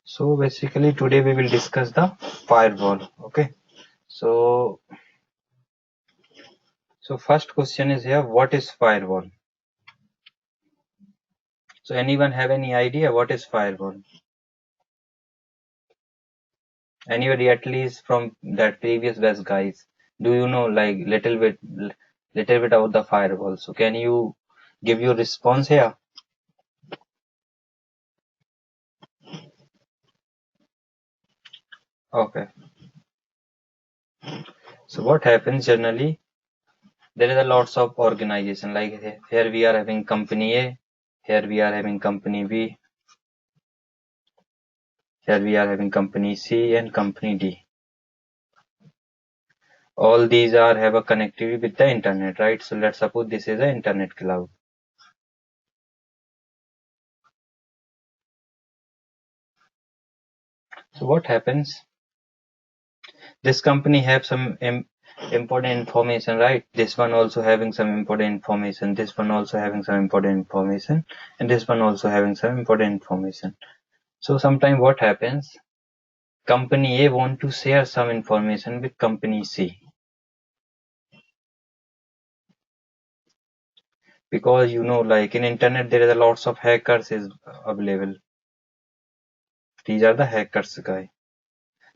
So basically today we will discuss the firewall. Okay. So first question is here, what is firewall? So anyone have any idea what is firewall? Anybody at least from that previous batch guys? Do you know like little bit about the firewall? So can you give your response here? Okay. So what happens generally? There is a lots of organization like here we are having company A, here we are having company B, here we are having company C and company D. All these are have a connectivity with the internet, right? So let's suppose this is an internet cloud. So what happens? This company have some important information, right? This one also having some important information, this one also having some important information, and this one also having some important information. So sometimes what happens? Company A want to share some information with company C, because like in internet there is a lots of hackers is available. These are the hackers guy.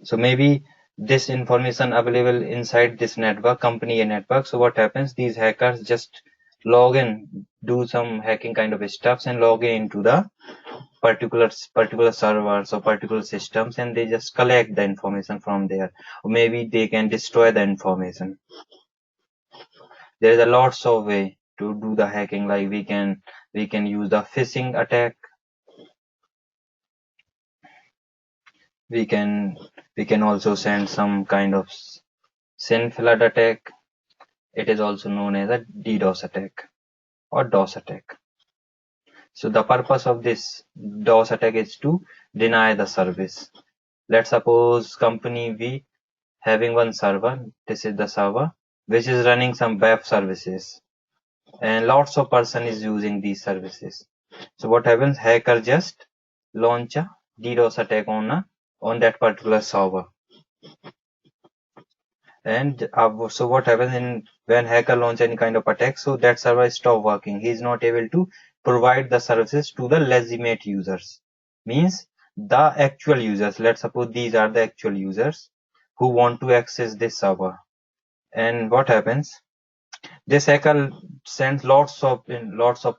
So maybe this information available inside this network, company A network. So what happens? These hackers just log in, do some hacking kind of stuffs and log in into the particular servers or particular systems, and they just collect the information from there. Or maybe they can destroy the information. There is a lots of way to do the hacking. Like we can use the phishing attack. We can also send some kind of SYN flood attack. It is also known as a DDoS attack or DOS attack. So the purpose of this DOS attack is to deny the service. Let's suppose company V having one server. This is the server which is running some web services, and lots of person is using these services. So what happens? Hacker just launch a DDoS attack on that particular server. And so what happens when hacker launch any kind of attack? So that server stop working. He is not able to provide the services to the legitimate users. Means the actual users. Let's suppose these are the actual users who want to access this server. And what happens? This hacker sends lots of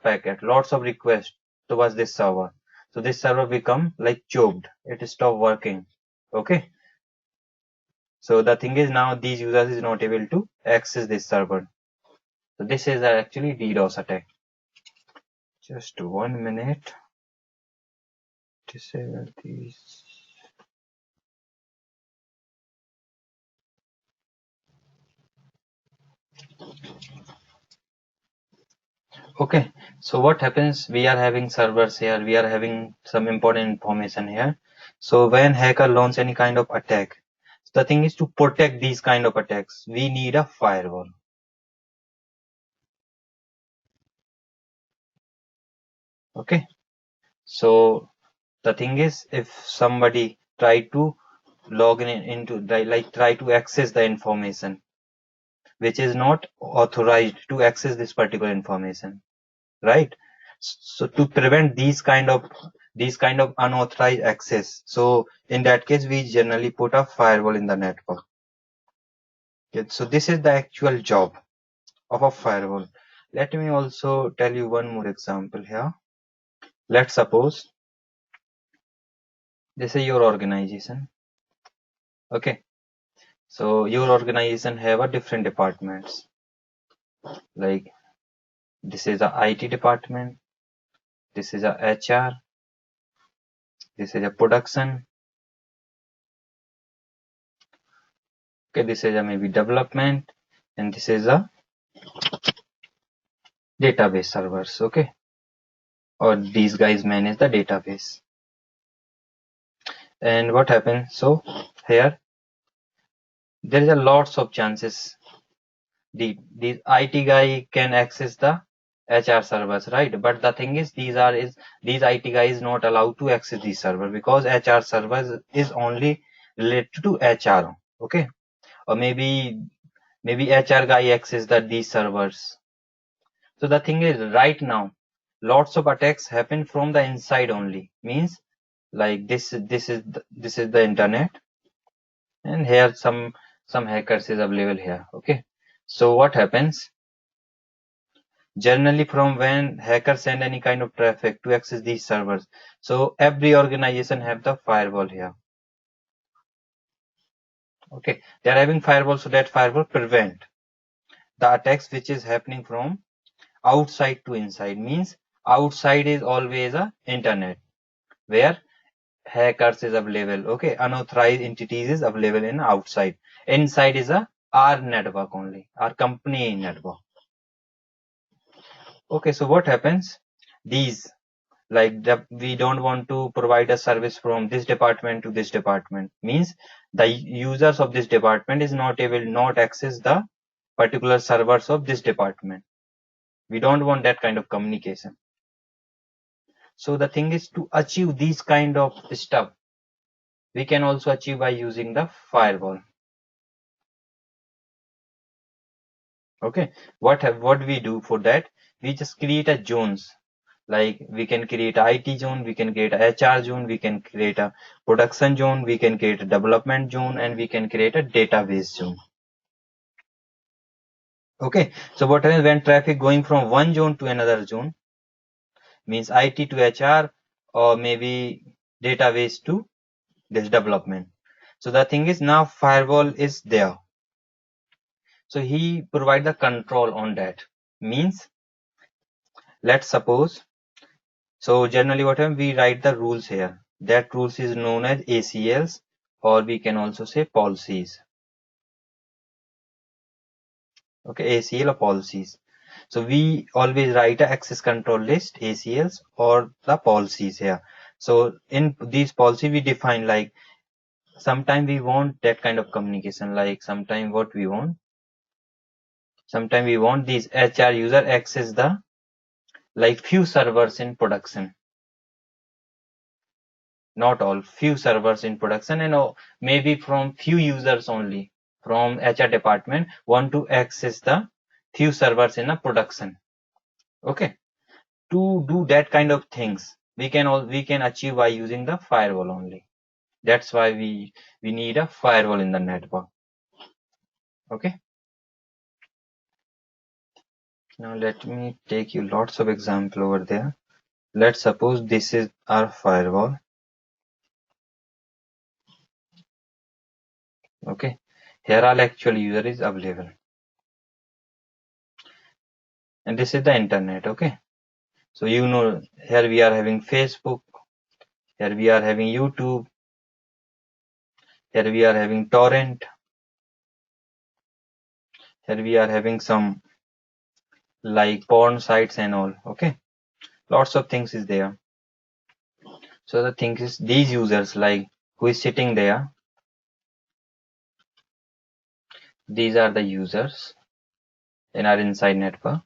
packets, lots of requests towards this server. So this server become like choked. It stop working. Okay. So the thing is now these users is not able to access this server. So this is actually DDoS attack. Just 1 minute. Disable these. Okay, so what happens? We are having servers here. We are having some important information here. So when hacker launch any kind of attack, the thing is to protect these kind of attacks, we need a firewall. Okay, so the thing is, if somebody try to log in into try to access the information which is not authorized to access this particular information, right? So to prevent these kind of unauthorized access, so in that case we generally put a firewall in the network. Okay, so this is the actual job of a firewall. Let me also tell you one more example here. Let's suppose this is your organization. Okay, so your organization have a different departments. Like this is a IT department, this is a HR, this is a production. Okay, this is a maybe development, and this is a database servers. Okay, or these guys manage the database. And what happens? So here there is a lots of chances the IT guy can access the HR servers, right? But the thing is, these IT guys not allowed to access these servers because HR servers is only related to HR. Okay, or maybe HR guy access these servers. So the thing is, right now, lots of attacks happen from the inside only. Means like this is the internet, and here some hackers is available here. Okay, so what happens? Generally, from when hackers send any kind of traffic to access these servers, so every organization have the firewall here. Okay, they are having firewall, so that firewall prevent the attacks which is happening from outside to inside. Means outside is always a internet where hackers is available. Okay, unauthorized entities is available in outside. Inside is a our network only, our company network. Okay, so what happens? These we don't want to provide a service from this department to this department. Means the users of this department is not access the particular servers of this department. We don't want that kind of communication. So the thing is, to achieve these kind of stuff, we can also achieve by using the firewall. Okay, what we do for that? We just create a zones. Like we can create a IT zone, we can create a HR zone, we can create a production zone, we can create a development zone, and we can create a database zone. Okay, so what happens when traffic going from one zone to another zone? Means IT to HR, or maybe database to this development. So the thing is, now firewall is there. So he provide the control on that. Means let's suppose, so generally what happens, we write the rules here. That rules is known as ACLs, or we can also say policies. Okay, ACL or policies. So we always write a access control list, ACLs, or the policies here. So in these policy we define, like sometimes we want that kind of communication, like sometimes what we want, sometimes we want these HR user access the like few servers in production, not all, few servers in production, and maybe from few users only from HR department want to access the few servers in a production. Okay, to do that kind of things, we can achieve by using the firewall only. That's why we need a firewall in the network. Okay, now let me take you lots of example over there. Let's suppose this is our firewall. Okay, here all actual user is available, and this is the internet. Okay, so here we are having Facebook, here we are having YouTube, here we are having torrent, here we are having some like porn sites and all. Okay, lots of things is there. So the thing is, these users, like who is sitting there, these are the users in our inside network.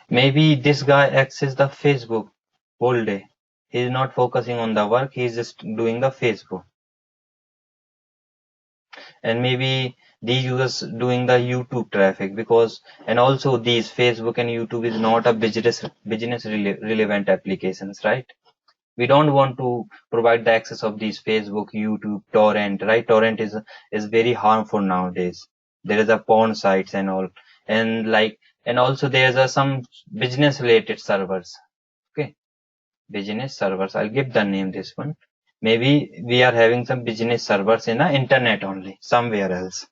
Maybe this guy access the Facebook whole day. He is not focusing on the work, he is just doing the Facebook. And maybe these users doing the YouTube traffic, because and also these Facebook and YouTube is not a business relevant applications, right? We don't want to provide the access of these Facebook, YouTube, torrent, right? Torrent is very harmful nowadays. There is a porn sites and all, and also there's some business related servers. Okay, business servers, I'll give the name this one. Maybe we are having some business servers in the internet only somewhere else.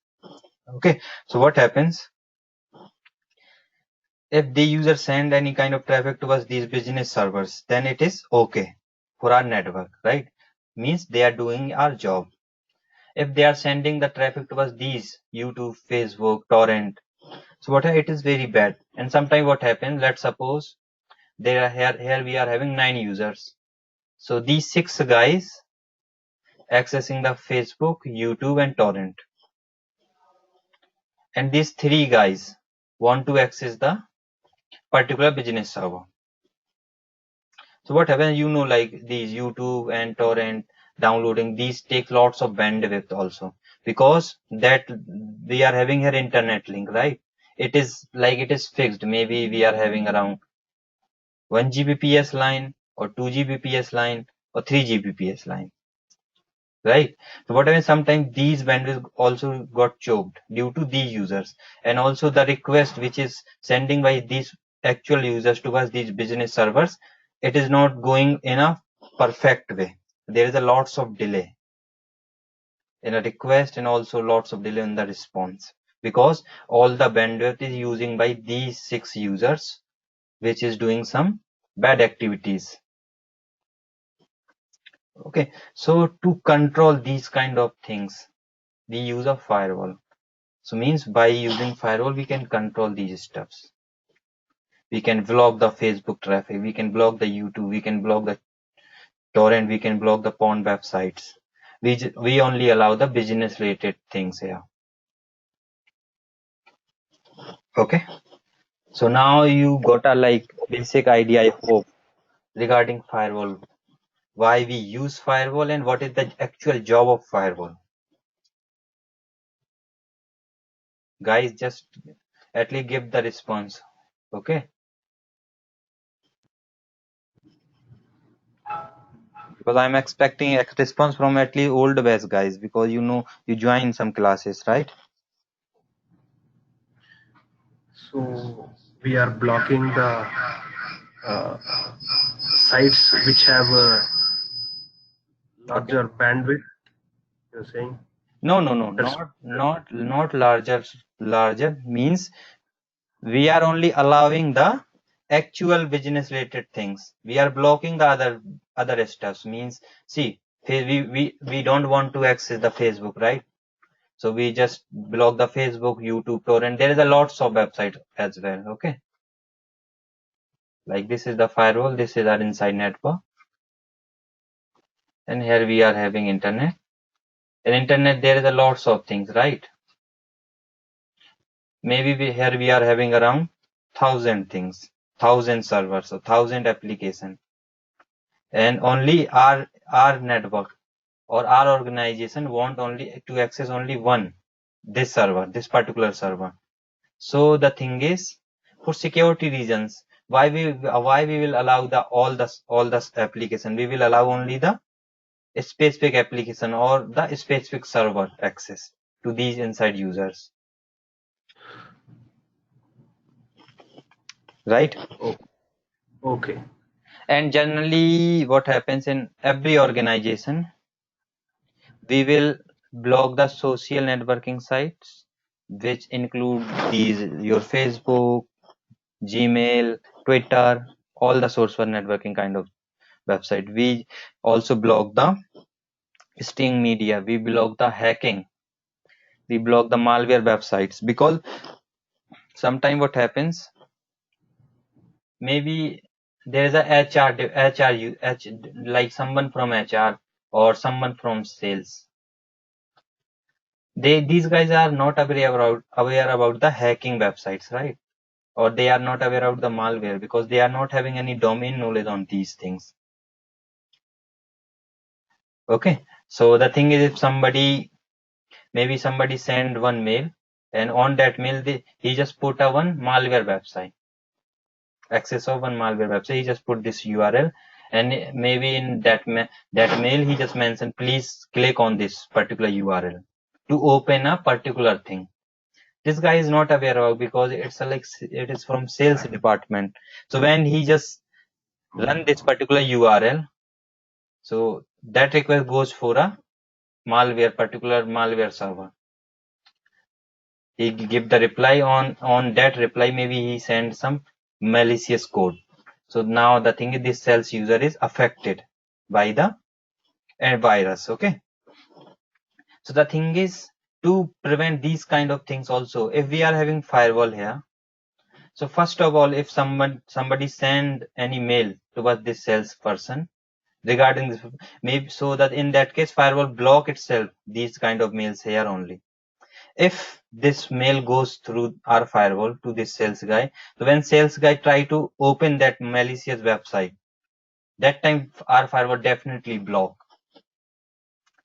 Okay, so what happens if the user send any kind of traffic towards these business servers? Then it is okay for our network, right? Means they are doing our job. If they are sending the traffic towards these YouTube, Facebook, torrent, so what it is very bad. And sometimes what happens, let's suppose there are here we are having 9 users. So these 6 guys accessing the Facebook, YouTube, and torrent, and these 3 guys want to access the particular business server. So what happens, like these YouTube and torrent downloading, these take lots of bandwidth also, because that we are having here internet link, right? It is fixed. Maybe we are having around 1 Gbps line or 2 Gbps line or 3 Gbps line, right? So what happens, sometimes these bandwidth also got choked due to these users, and also the request which is sending by these actual users towards these business servers, it is not going in a perfect way. There is a lots of delay in a request and also lots of delay in the response, because all the bandwidth is using by these 6 users, which is doing some bad activities. Okay, so to control these kind of things, we use a firewall. So means by using firewall, we can control these stuffs. We can block the Facebook traffic, we can block the YouTube, we can block the torrent, we can block the porn websites. We only allow the business related things here. Okay, so now you got a basic idea, I hope, regarding firewall, why we use firewall and what is the actual job of firewall. Guys, just at least give the response. Okay, because I'm expecting a response from at least old batch guys, because you join some classes, right? So we are blocking the uh, sites which have a Okay. larger bandwidth. You're saying No, that's not larger means we are only allowing the actual business related things. We are blocking the other stuffs. Means, see, we don't want to access the Facebook, right? So we just block the Facebook, YouTube, torrent. There is a lots of websites as well. Okay, like this is the firewall. This is our inside network, and here we are having internet. In internet there is a lots of things, right? Maybe here we are having around 1,000 things, 1,000 servers, so 1,000 application, and only our network or our organization want only to access only one, this server, this particular server. So the thing is, for security reasons, why we will allow all the application, we will allow only the specific application or the specific server access to these inside users, right? okay. And generally what happens in every organization, we will block the social networking sites, which include these your Facebook, Gmail, Twitter, all the social networking kind of website. We also block the sting media, we block the hacking, we block the malware websites, because sometime what happens, maybe there is a like someone from HR or someone from sales. These guys are not aware about the hacking websites, right? Or they are not aware of the malware, because they are not having any domain knowledge on these things. Okay, so the thing is, if maybe somebody send one mail, and on that mail he just put a one malware website, access of one malware website, he just put this URL, and maybe in that mail he just mentioned, please click on this particular URL to open a particular thing. This guy is not aware of, because it is from sales department. So when he just run this particular URL, so that request goes for a particular malware server. He give the reply, on that reply maybe he sends some malicious code. So now the thing is, this sales user is affected by the virus. Okay, so the thing is, to prevent these kind of things also, if we are having firewall here, so first of all, if somebody send any mail towards this salesperson regarding this, maybe, so that in that case firewall block itself these kind of mails here only. if this mail goes through our firewall to this sales guy, so when sales guy try to open that malicious website, that time our firewall definitely block.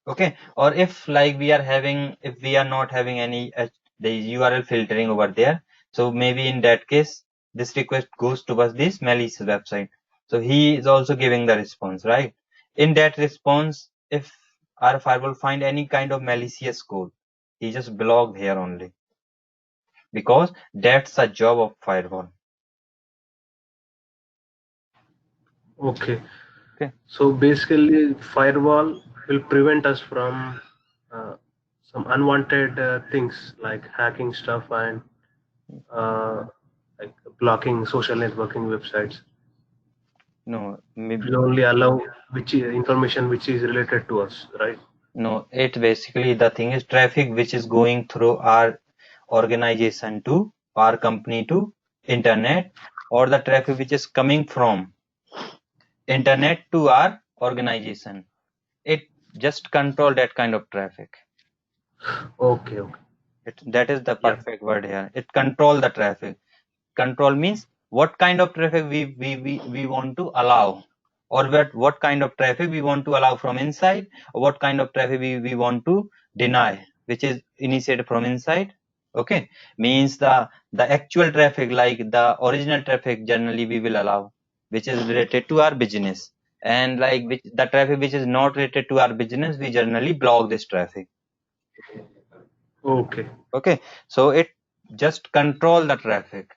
Okay, or if like we are having, if we are not having any the URL filtering over there, so maybe in that case this request goes towards this malicious website, so he is also giving the response, right? In that response, if our firewall find any kind of malicious code, he just blocked here only, because that's a job of firewall. Okay. Okay. So basically, firewall will prevent us from uh, some unwanted things like hacking stuff and uh, like blocking social networking websites. No, It will only allow which information which is related to us, right? no, it basically, the thing is traffic which is going through our organization to our company to internet, or the traffic which is coming from internet to our organization. It just control that kind of traffic. Okay, okay. That is the Yeah. perfect word here. It control the traffic. Control means what kind of traffic we want to allow, or what kind of traffic we want to allow from inside, or what kind of traffic we want to deny, which is initiated from inside. Okay, means the actual traffic, like the original traffic, generally we will allow, which is related to our business, and like the traffic which is not related to our business, we generally block this traffic. Okay. Okay, so it just control the traffic.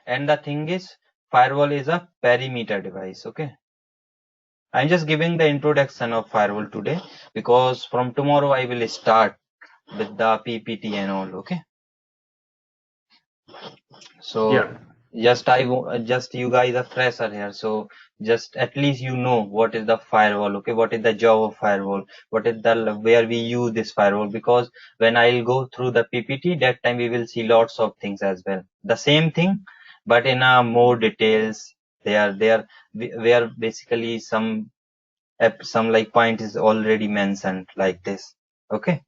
And the thing is, firewall is a perimeter device. Okay, I'm just giving the introduction of firewall today, because from tomorrow I will start with the PPT and all. Okay, so Yeah. just you guys are fresher here, so just at least you know what is the firewall. Okay, what is the job of firewall, what is the where we use this firewall, because when I'll go through the PPT, that time we will see lots of things as well, the same thing, but in a more details. They are where basically some like point is already mentioned like this. Okay,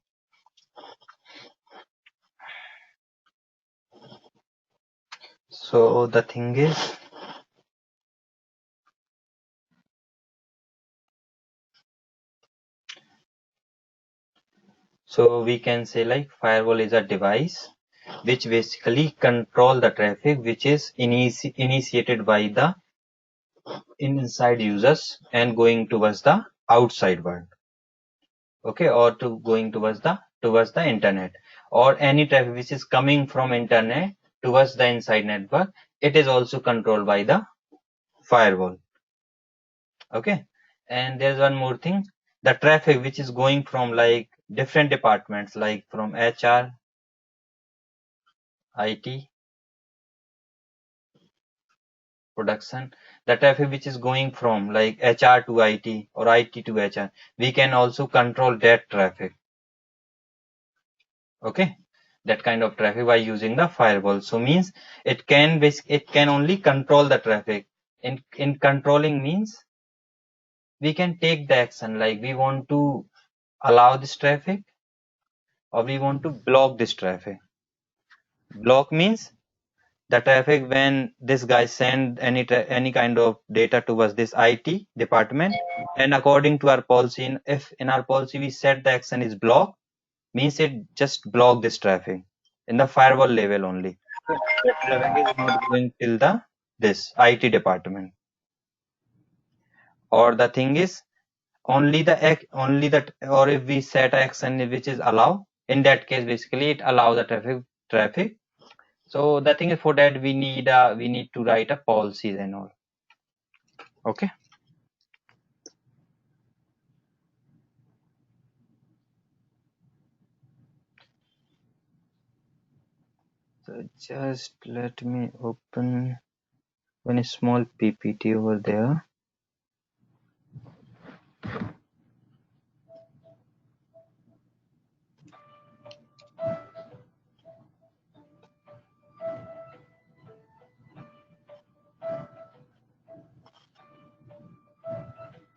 so the thing is, so we can say like firewall is a device which basically control the traffic which is initiated by the inside users and going towards the outside world. Okay, or to going towards the internet, or any traffic which is coming from internet towards the inside network, it is also controlled by the firewall. Okay, and there's one more thing, the traffic which is going from like different departments, like from HR, IT, production, the traffic which is going from like HR to IT or IT to HR, we can also control that traffic. Okay, that kind of traffic by using the firewall. So means it can only control the traffic. In controlling means we can take the action, like we want to allow this traffic or we want to block this traffic. Block means the traffic when this guy send any kind of data towards this IT department, and according to our policy, if in our policy we set the action is block, means it just block this traffic in the firewall level only. That traffic is not going till the this IT department. Or the thing is, only that, or if we set action which is allow, in that case basically it allow the traffic. So the thing is, for that we need to write a policies and all. Okay, so just let me open one small PPT over there.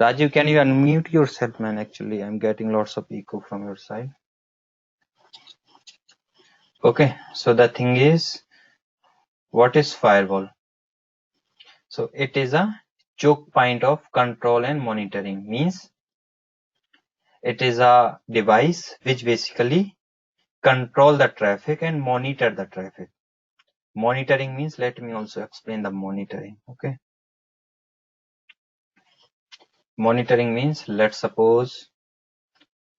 Rajiv, can you unmute yourself, man? Actually, I'm getting lots of echo from your side. Okay, so the thing is, what is firewall? So it is a choke point of control and monitoring. Means it is a device which basically control the traffic and monitor the traffic. Monitoring means, let me also explain the monitoring. Okay, monitoring means, let's suppose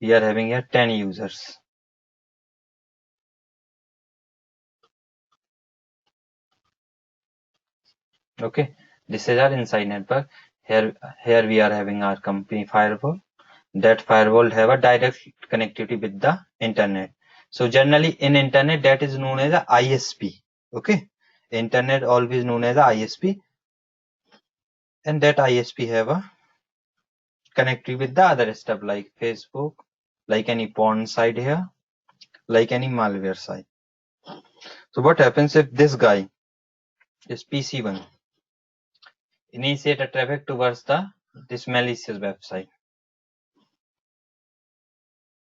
we are having here 10 users. Okay, this is our inside network. Here we are having our company firewall. That firewall have a direct connectivity with the internet. So generally in internet, that is known as a ISP. Okay, internet always known as a ISP, and that ISP have a connectivity with the other stuff like Facebook, like any porn site here, like any malware site. So what happens if this guy is PC1 initiate a traffic towards this malicious website,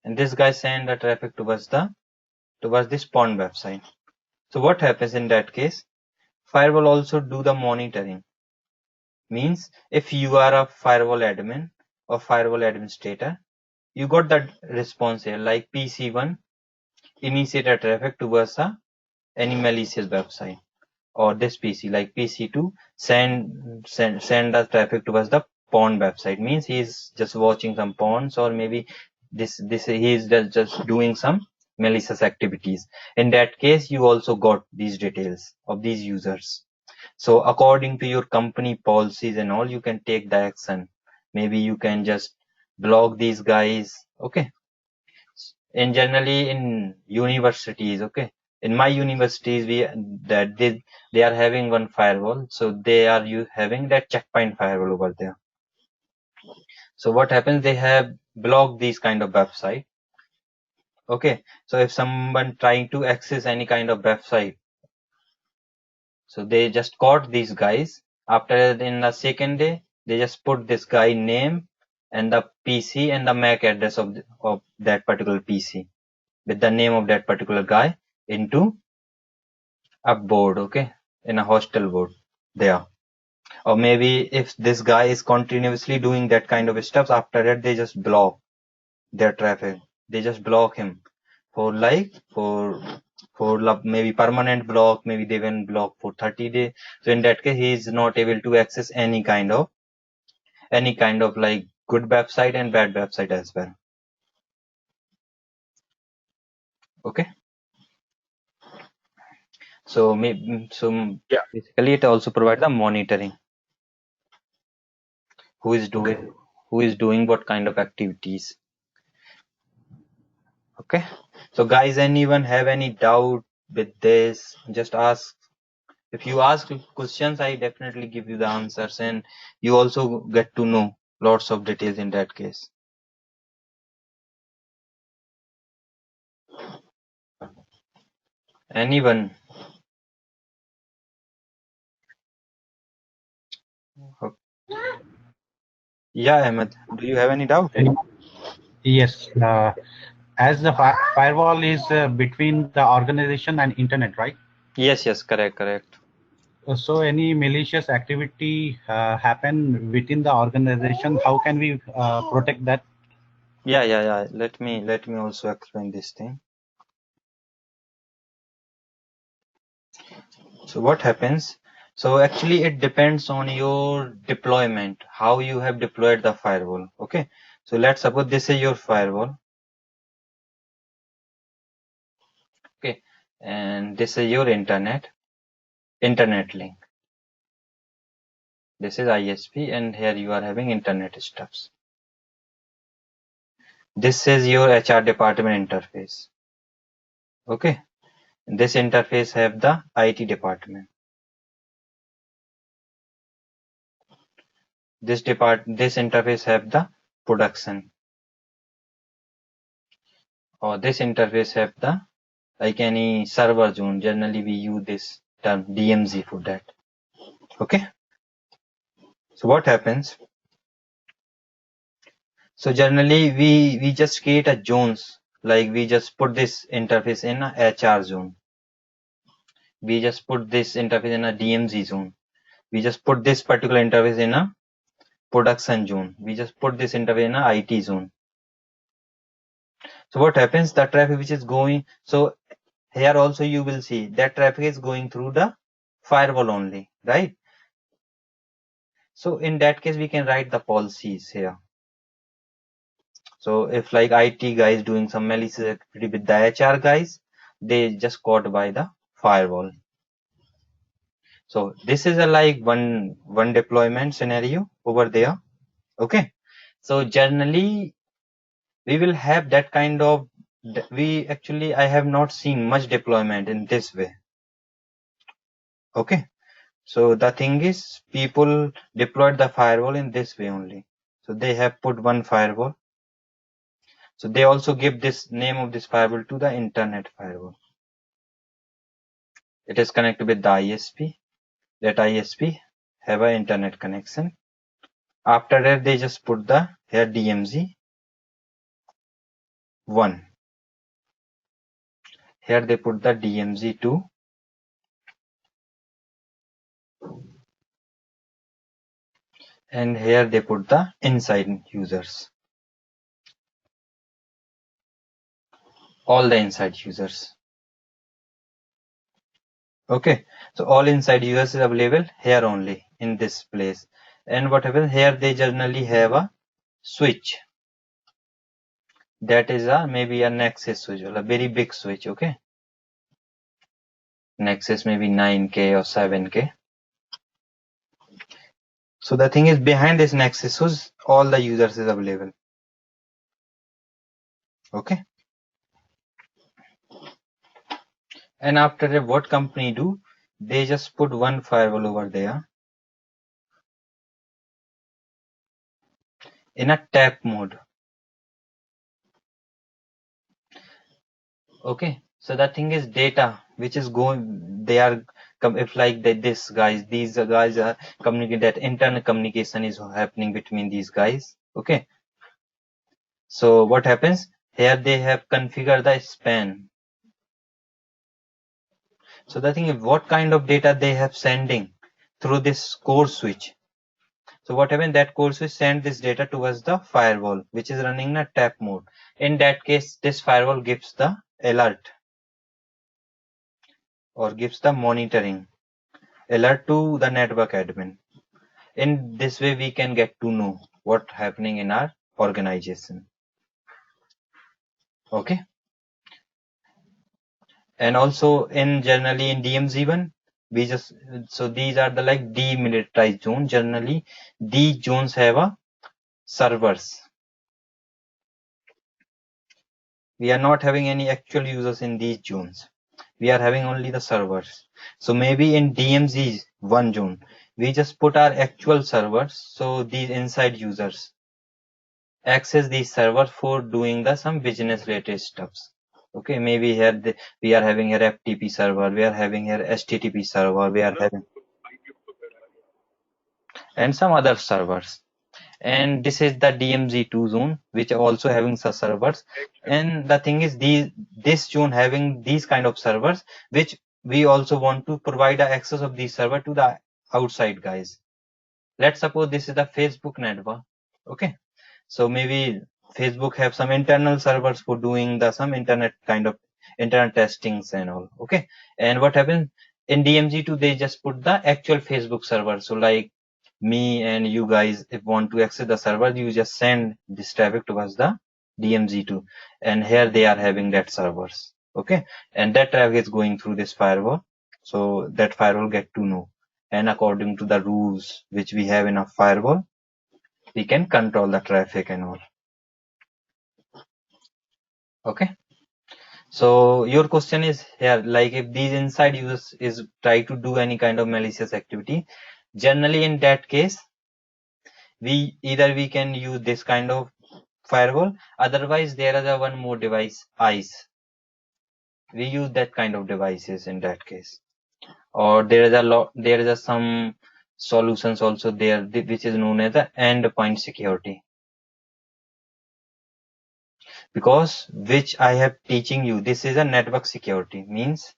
and this guy send a traffic towards this porn website? So what happens in that case? Firewall also do the monitoring. Means if you are a firewall admin or firewall administrator, you got that response here like PC1 initiate a traffic towards any malicious website, or this PC like PC2 send the traffic towards the porn website. Means he is just watching some porns, or maybe this he is just doing some malicious activities. In that case, you also got these details of these users. So according to your company policies and all, you can take the action. Maybe you can just block these guys. Okay. And generally in universities, okay, in my universities, they are having one firewall. So they are having that checkpoint firewall over there. So what happens? They have blocked these kind of website. Okay. So if someone trying to access any kind of website, so they just caught these guys. After in the second day, they just put this guy name and the PC and the MAC address of that particular PC with the name of that particular guy into a board, okay, in a hostel board there. Or maybe if this guy is continuously doing that kind of stuff, after that they just block their traffic. They just block him for maybe permanent block. Maybe they will block for 30 days. So in that case, he is not able to access any kind of like good website and bad website as well. Okay. So Yeah. basically it also provides the monitoring. Who is Okay. doing what kind of activities. Okay. So guys, anyone have any doubt with this? Just ask. If you ask questions, I definitely give you the answers, and you also get to know lots of details in that case. Anyone? Okay. Yeah, Ahmed, do you have any doubt? Yes, as the firewall is between the organization and internet, right? Yes, correct. So any malicious activity happen within the organization, how can we protect that? Yeah. Let me also explain this thing. So what happens? So actually it depends on your deployment, how you have deployed the firewall. Okay. So let's suppose this is your firewall. Okay. And this is your internet link. This is ISP, and here you are having internet stuffs. This is your HR department interface. Okay. This interface have the IT department. This interface have the production. Or this interface have the like any server zone. Generally we use this term DMZ for that. Okay. So what happens? So generally we just create a zones like we just put this interface in a HR zone. We just put this interface in a DMZ zone. We just put this particular interface in a production zone. We just put this interface in a IT zone. So what happens? The traffic which is going, so here also you will see that traffic is going through the firewall only, right? So in that case, we can write the policies here. So if like IT guys doing some malicious activity with the HR guys, they just caught by the firewall. So this is a like one deployment scenario over there. Okay. So generally we will have that kind of, I have not seen much deployment in this way. Okay. So the thing is, people deployed the firewall in this way only. So they have put one firewall. So they also give this name of this firewall to the internet firewall. It is connected with the ISP. That ISP have an internet connection. After that, they just put the here DMZ 1. Here they put the DMZ 2. And here they put the inside users. All the inside users. Okay, so all inside users is available here only in this place. And what happens here, they generally have a switch. That is maybe a Nexus switch, or a very big switch. Okay, Nexus maybe 9K or 7K. So the thing is, behind this Nexus switch, all the users is available. Okay. And after that, what company do? They just put one firewall over there in a tap mode. Okay, so the thing is, data which is going, they are if like these guys are communicating, that internal communication is happening between these guys. Okay, so what happens here, they have configured the span. So the thing is, what kind of data they have sending through this core switch. So what happens, that core switch send this data towards the firewall, which is running in a tap mode. In that case, this firewall gives the alert or gives the monitoring alert to the network admin. In this way, we can get to know what's happening in our organization. Okay. And also generally in DMZ1, we just, so these are the like demilitarized zone. Generally, these zones have a servers. We are not having any actual users in these zones. We are having only the servers. So maybe in DMZ1 zone, we just put our actual servers. So these inside users access these servers for doing some business related stuffs. Okay, maybe here we are having here FTP server, we are having here HTTP server, we are having and some other servers. And this is the DMZ2 zone, which are also having such servers. And the thing is, this zone having these kind of servers, which we also want to provide the access of these server to the outside guys. Let's suppose this is the Facebook network. Okay, so maybe Facebook have some internal servers for doing some internet kind of internet testings and all. Okay, and what happens in DMZ2, they just put the actual Facebook server. So like me and you guys, if want to access the server, you just send this traffic towards the DMZ2, and here they are having that servers. Okay, and that traffic is going through this firewall. So that firewall get to know, and according to the rules which we have in a firewall, we can control the traffic and all. Okay, so your question is here, like if these inside users is try to do any kind of malicious activity, generally in that case, we can use this kind of firewall. Otherwise, there is one more device, ICE. We use that kind of devices in that case. Or there is some solutions also there, which is known as the endpoint security. because which I have teaching you, this is a network security, means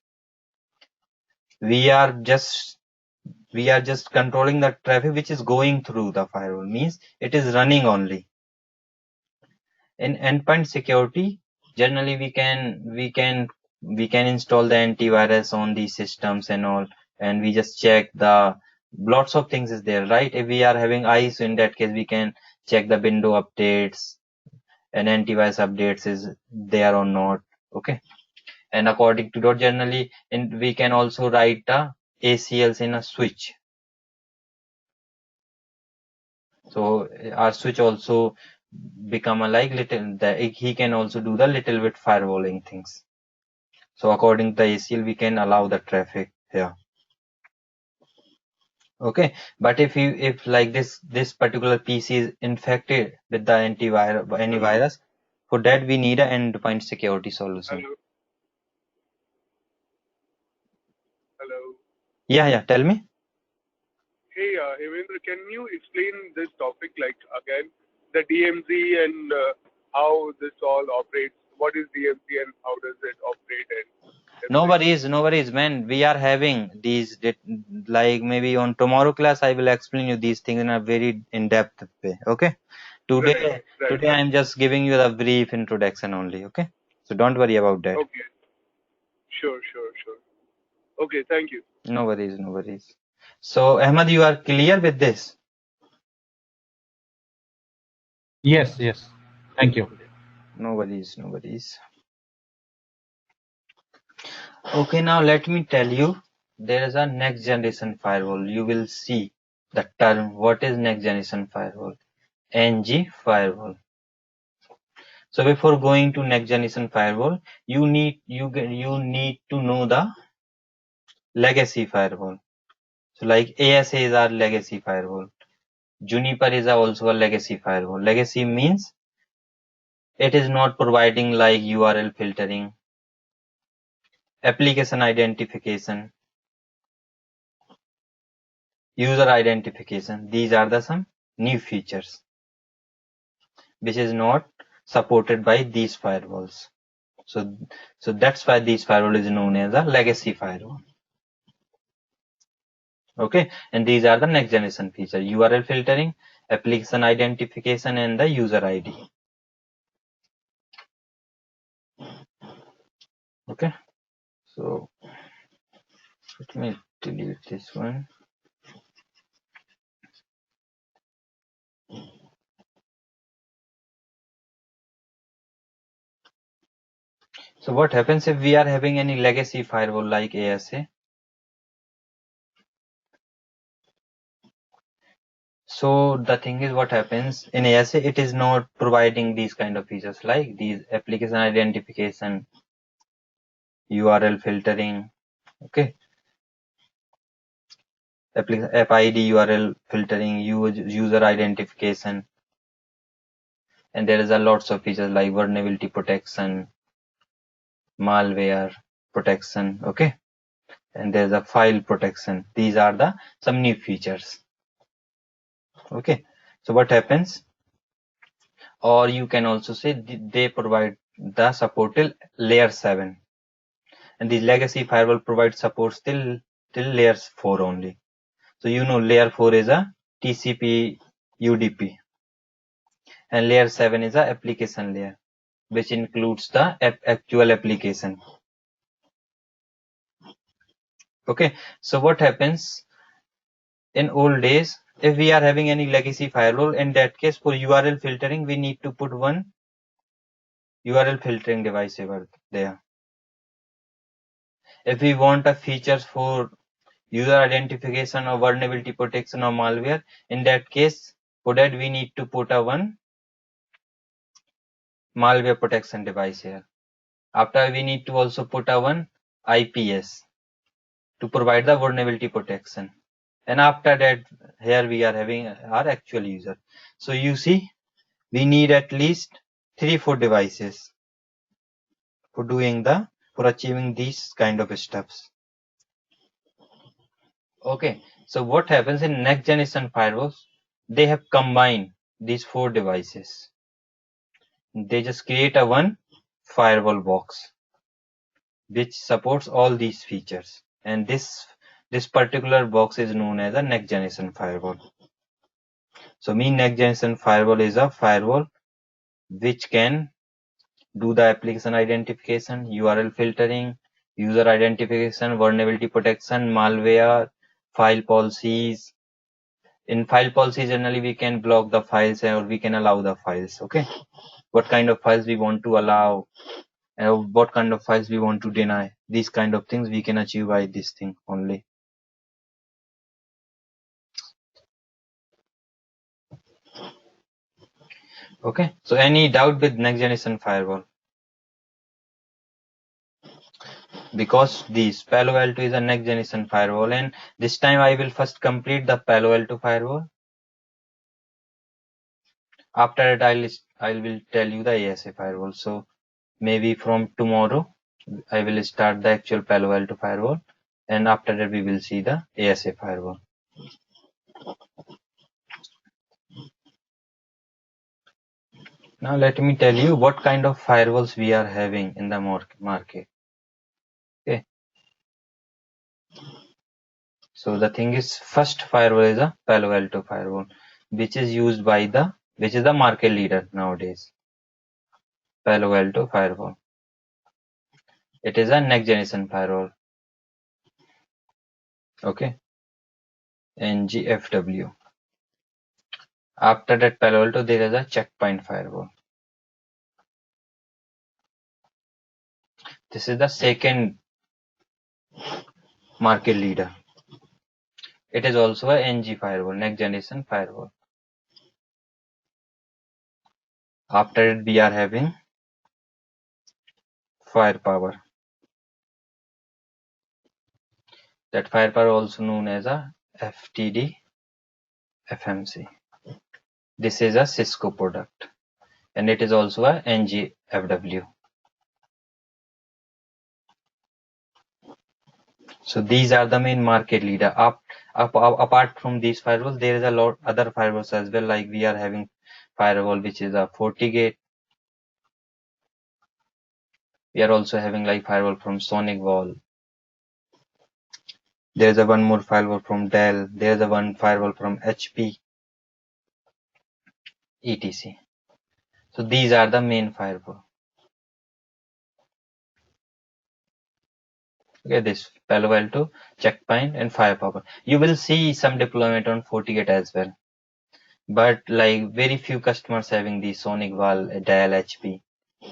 we are just controlling the traffic which is going through the firewall, means it is running only. In endpoint security, generally we can install the antivirus on these systems and all, and we just check the lots of things is there, right? If we are having ISO, in that case we can check the window updates and antivirus updates is there or not. Okay, and according to that, generally we can also write the ACLs in a switch. So our switch also become a like little, he can also do the little bit firewalling things. So according to the ACL, we can allow the traffic here. Okay, but if like this particular PC is infected with the antivirus, for that we need an endpoint security solution. Hello. Hello. Yeah, tell me. Hey, Hemendra, can you explain this topic like again, the DMZ and how this all operates? What is DMZ and how does it operate? And No worries, man. We are having these, like maybe on tomorrow class, I will explain you these things in a very in-depth way. Okay. Today I am just giving you the brief introduction only. Okay. So don't worry about that. Okay. Sure. Okay, thank you. No worries. So Ahmad, you are clear with this? Yes. Thank you. No worries. Okay, now let me tell you, there is a next generation firewall. You will see the term. What is next generation firewall? NG firewall. So before going to next generation firewall, you need to know the legacy firewall. So like ASA is our legacy firewall. Juniper is also a legacy firewall. Legacy means it is not providing like URL filtering, application identification, user identification. These are the some new features which is not supported by these firewalls. So that's why this firewall is known as a legacy firewall. Okay, and these are the next generation feature: URL filtering, application identification, and the user ID. Okay, so let me delete this one. So what happens if we are having any legacy firewall like ASA? So the thing is, what happens in ASA, it is not providing these kind of features like these application identification, URL filtering, okay, app ID, URL filtering, user identification, and there is a lots of features like vulnerability protection, malware protection, okay, and there's a file protection. These are the some new features. Okay, so what happens, or you can also say they provide the support till layer 7, and the legacy firewall provides support till layer 4 only. So layer 4 is a TCP UDP, and layer 7 is a application layer, which includes the actual application. Okay, so what happens in old days, if we are having any legacy firewall, in that case for URL filtering, we need to put one URL filtering device over there. If we want a features for user identification or vulnerability protection or malware, in that case, for that we need to put a one malware protection device here. After we need to also put a one IPS to provide the vulnerability protection. And after that, here we are having our actual user. So you see, we need at least 3-4 devices for achieving these kind of steps. Okay, so what happens in next generation firewalls? They have combined these 4 devices. they just create a one firewall box which supports all these features, and this particular box is known as a next generation firewall. So next generation firewall is a firewall which can do the application identification, URL filtering, user identification, vulnerability protection, malware, file policies. In file policy, generally we can block the files or we can allow the files. Okay, what kind of files we want to allow and what kind of files we want to deny. These kind of things we can achieve by this thing only. Okay, so any doubt with next generation firewall? Because this Palo Alto is a next generation firewall, and this time I will first complete the Palo Alto firewall. After that, I will tell you the ASA firewall. So maybe from tomorrow, I will start the actual Palo Alto firewall, and after that we will see the ASA firewall. Now let me tell you what kind of firewalls we are having in the market. Okay. So the thing is, first firewall is a Palo Alto firewall, which is used by which is the market leader nowadays. Palo Alto firewall. It is a next generation firewall. Okay. NGFW. After that Palo Alto, there is a Checkpoint firewall. This is the second market leader. It is also a NG firewall, next generation firewall. After it, we are having Firepower. That Firepower also known as a FTD FMC. This is a Cisco product, and it is also a NGFW. So these are the main market leader. Apart from these firewalls, there is a lot other firewalls as well. Like we are having firewall which is a FortiGate. We are also having like firewall from SonicWall. There is a one more firewall from Dell. There is a one firewall from HP, etc. So these are the main firewall. Okay, this Palo Alto, Checkpoint, and Firepower. You will see some deployment on FortiGate as well, but like very few customers having the SonicWall, Dell, HP,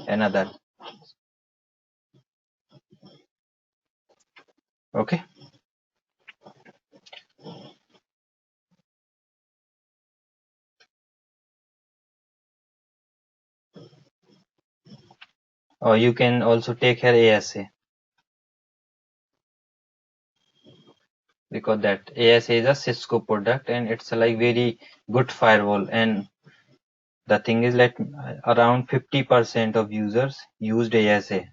and other. Okay. Or you can also take here ASA, because that ASA is a Cisco product and it's a like very good firewall. And the thing is like around 50% of users used ASA.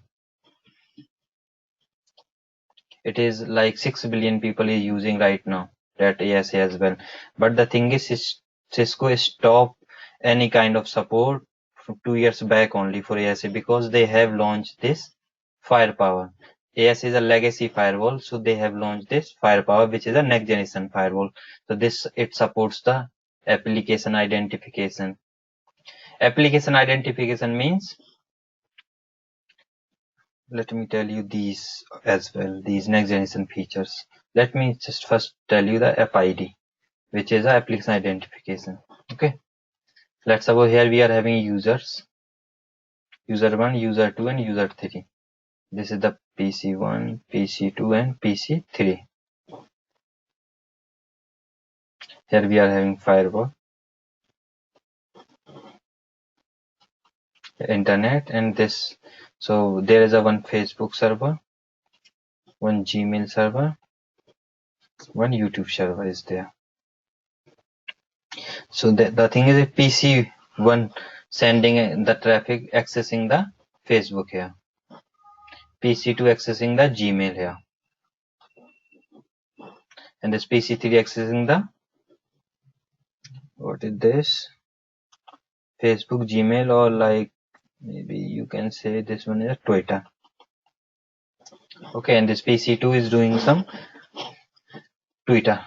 It is like 6 billion people is using right now that ASA as well. But the thing is, Cisco stopped any kind of support from 2 years back only for ASA because they have launched this Firepower. ASA is a legacy firewall, so they have launched this Firepower, which is a next generation firewall. So it supports the application identification. Application identification means, let me tell you these as well, these next generation features. Let me just first tell you the FID, which is the application identification. Okay, let's suppose here we are having users, user 1, user 2, and user 3. This is the PC1, PC2, and PC3. Here we are having firewall, internet, and this. So there is a one Facebook server, one Gmail server, one YouTube server is there. So the thing is, if PC1 sending the traffic accessing the Facebook here, PC2 accessing the Gmail here, and this PC3 accessing the, what is this, Facebook, Gmail, or like maybe you can say this one is a Twitter. Okay, and this PC2 is doing some Twitter.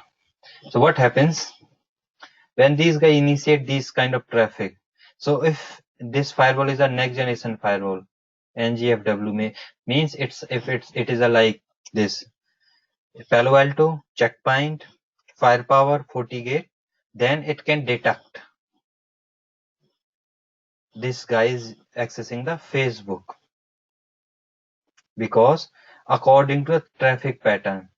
So what happens when these guys initiate this kind of traffic? So if this firewall is a next generation firewall, NGFW means it is a like this Palo Alto, Checkpoint, Firepower, FortiGate, then it can detect this guy is accessing the Facebook, because according to a traffic pattern,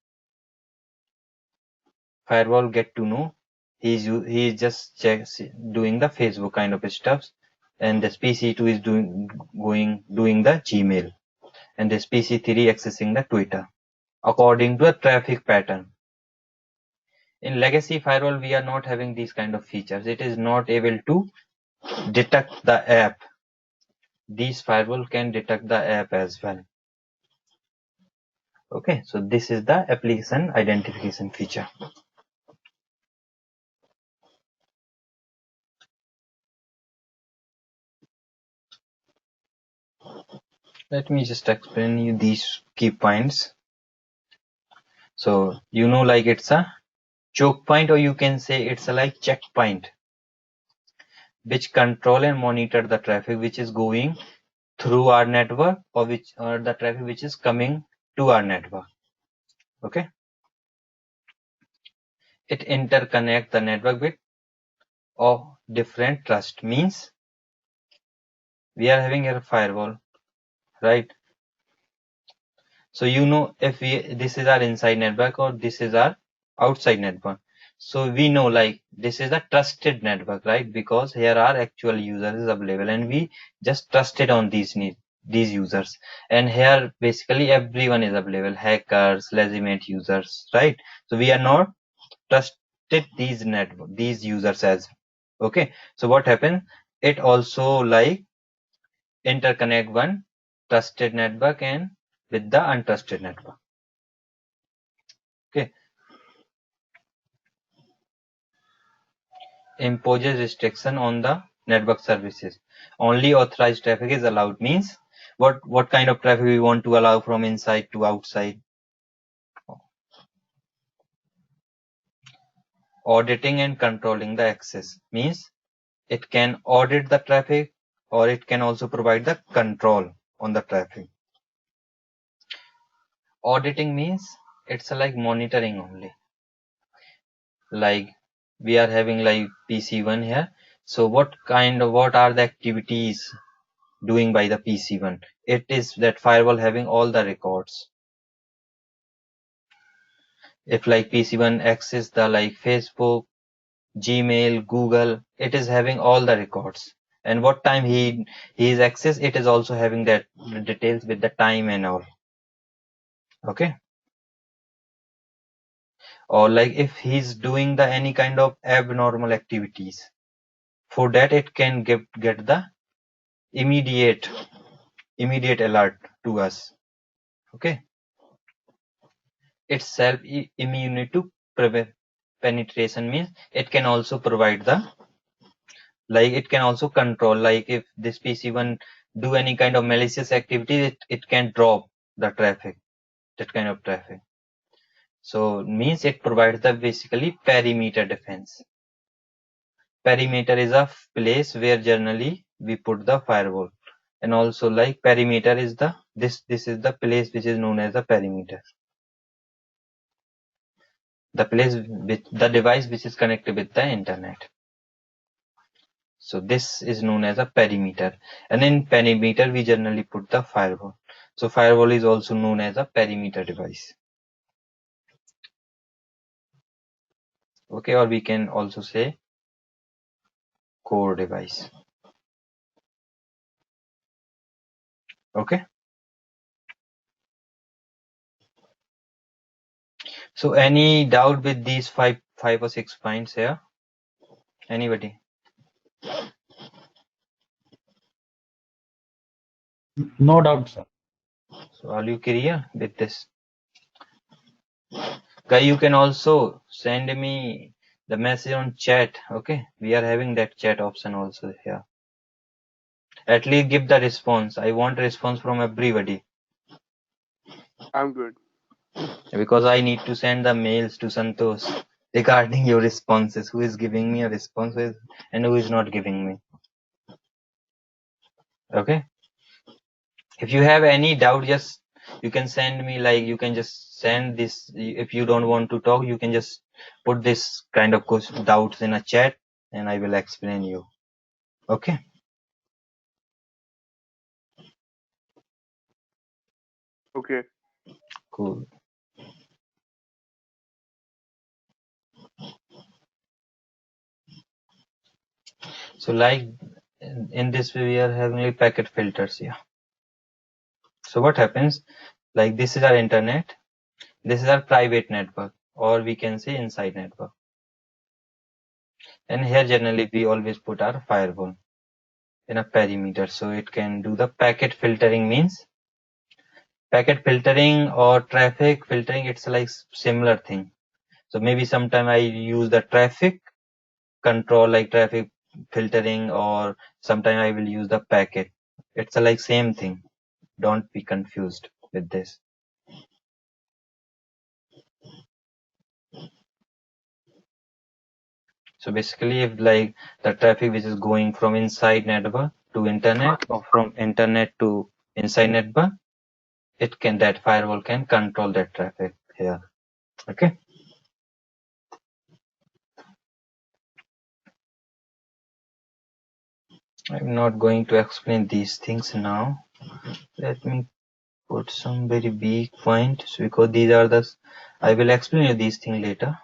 firewall get to know he is just doing the Facebook kind of stuff, and this PC2 is doing the Gmail, and this PC3 accessing the Twitter according to a traffic pattern. In legacy firewall, we are not having these kind of features. It is not able to detect the app. These firewall can detect the app as well. Okay, so this is the application identification feature. Let me just explain you these key points. So you know, like it's a choke point, or you can say it's a like checkpoint, which control and monitor the traffic which is going through our network, or the traffic which is coming to our network. Okay, it interconnect the network with of different trust. Means we are having a firewall, right? So you know, if this is our inside network or this is our outside network. So we know like this is a trusted network, right? Because here are actual users available, and we just trusted on these users. And here basically everyone is available, hackers, legitimate users, right? So we are not trusted these users as okay. So what happened? It also like interconnect one trusted network and with the untrusted network. Okay. Imposes restriction on the network services. Only authorized traffic is allowed. Means what kind of traffic we want to allow from inside to outside. Auditing and controlling the access. Means it can audit the traffic, or it can also provide the control on the traffic. Auditing means it's like monitoring only. Like we are having like PC1 here. So what are the activities doing by the PC1? It is that firewall having all the records. If like PC1 access the like Facebook, Gmail, Google, it is having all the records. And what time he is access, it is also having that details with the time and all. Okay. Or like if he's doing the any kind of abnormal activities, for that it can get the immediate alert to us. Okay. It's self immune to penetration. Means it can also provide the like it can also control, like if this PC1 do any kind of malicious activity, it can drop the traffic, that kind of traffic. So means it provides the basically perimeter defense. Perimeter is a place where generally we put the firewall, and also like perimeter is the this is the place which is known as the perimeter. The place with the device which is connected with the internet. So this is known as a perimeter, and in perimeter we generally put the firewall. So firewall is also known as a perimeter device. Okay, or we can also say core device. Okay. So any doubt with these five or six points here? Anybody? No doubt, sir. So are you clear with this? Guy, you can also send me the message on chat. Okay, we are having that chat option also here. At least give the response. I want response from everybody I'm good. because I need to send the mails to Santosh regarding your responses. Who is giving me a response and who is not giving me. Okay. If you have any doubt, just you can send me, like you can just send this. If you don't want to talk, you can just put this kind of doubts in a chat and I will explain you. Okay. Okay. Cool. So like in this way we are having like packet filters. Yeah. So what happens, like this is our internet, this is our private network, or we can say inside network. And here generally we always put our firewall in a perimeter so it can do the packet filtering. Means packet filtering or traffic filtering, it's like similar thing. So maybe sometime I use the traffic control like traffic filtering, or sometime I will use the packet. It's like same thing. Don't be confused with this. So basically if like the traffic which is going from inside network to internet or from internet to inside network, it can, that firewall can control that traffic here. Okay. I'm not going to explain these things now. Let me put some very big points because these are the, I will explain you these things later.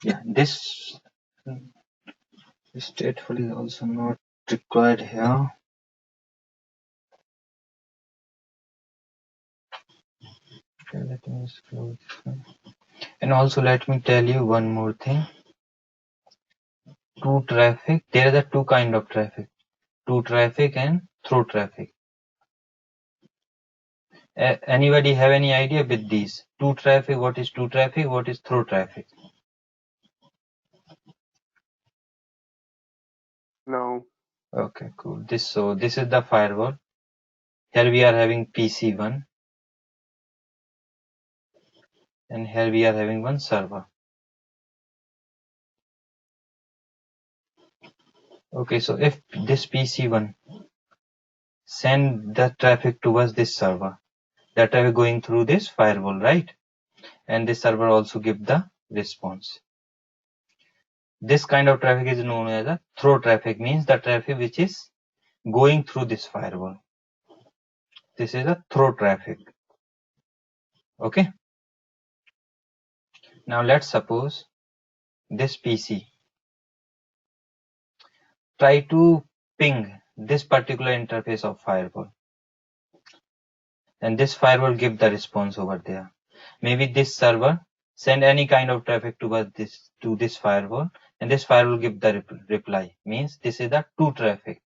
Yeah, this stateful is also not required here. Okay, let me just close this one. And also let me tell you one more thing. To traffic, there are two kind of traffic. To traffic and through traffic. Anybody have any idea with these? To traffic, what is to traffic? What is through traffic? No. Okay, cool. This is the firewall. Here we are having PC1 and here we are having one server. Okay, so if this PC1 send the traffic towards this server, that traffic going through this firewall, right? And this server also give the response. This kind of traffic is known as a through traffic, means the traffic which is going through this firewall. This is a through traffic. Okay. Now let's suppose this PC try to ping this particular interface of firewall, and this firewall give the response over there. Maybe this server send any kind of traffic towards this to this firewall, and this firewall give the reply. Means this is the to traffic.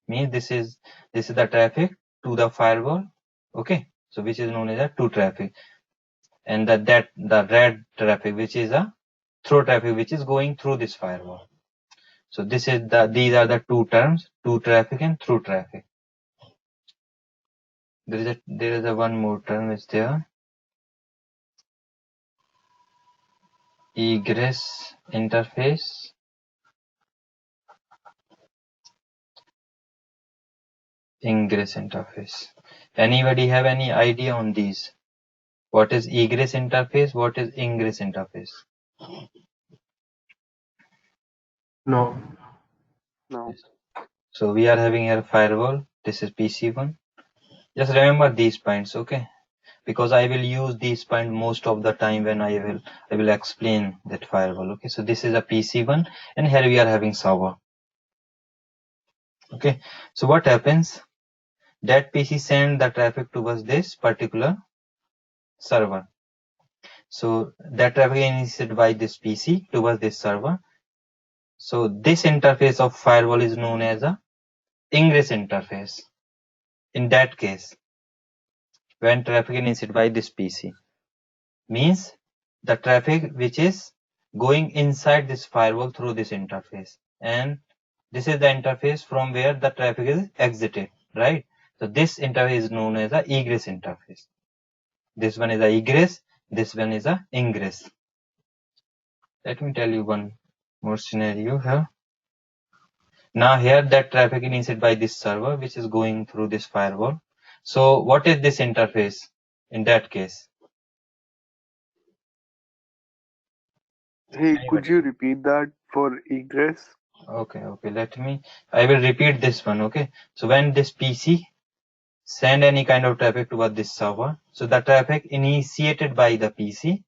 Means this is the traffic to the firewall. Okay, so which is known as a to traffic, and the red traffic which is a through traffic which is going through this firewall. So this is these are the two terms, to traffic and through traffic. There is a one more term is there. Egress interface. Ingress interface. Anybody have any idea on these? What is egress interface? What is ingress interface? No. No. So we are having here firewall. This is PC1. Just remember these points, okay? Because I will use these points most of the time when I will explain that firewall. Okay, so this is a PC1 and here we are having server. Okay, so what happens? That PC send the traffic towards this particular server. So that traffic is initiated by this PC towards this server. So this interface of firewall is known as a ingress interface. In that case, when traffic is initiated by this PC. Means the traffic which is going inside this firewall through this interface, and this is the interface from where the traffic is exited, right? So this interface is known as a egress interface. This one is a egress, this one is a ingress. Let me tell you one more scenario here. Now here that traffic is initiated by this server which is going through this firewall. So what is this interface in that case? Hey, could Anybody? you repeat that for egress? Okay, I will repeat this one, okay? So when this PC send any kind of traffic toward this server, so the traffic initiated by the PC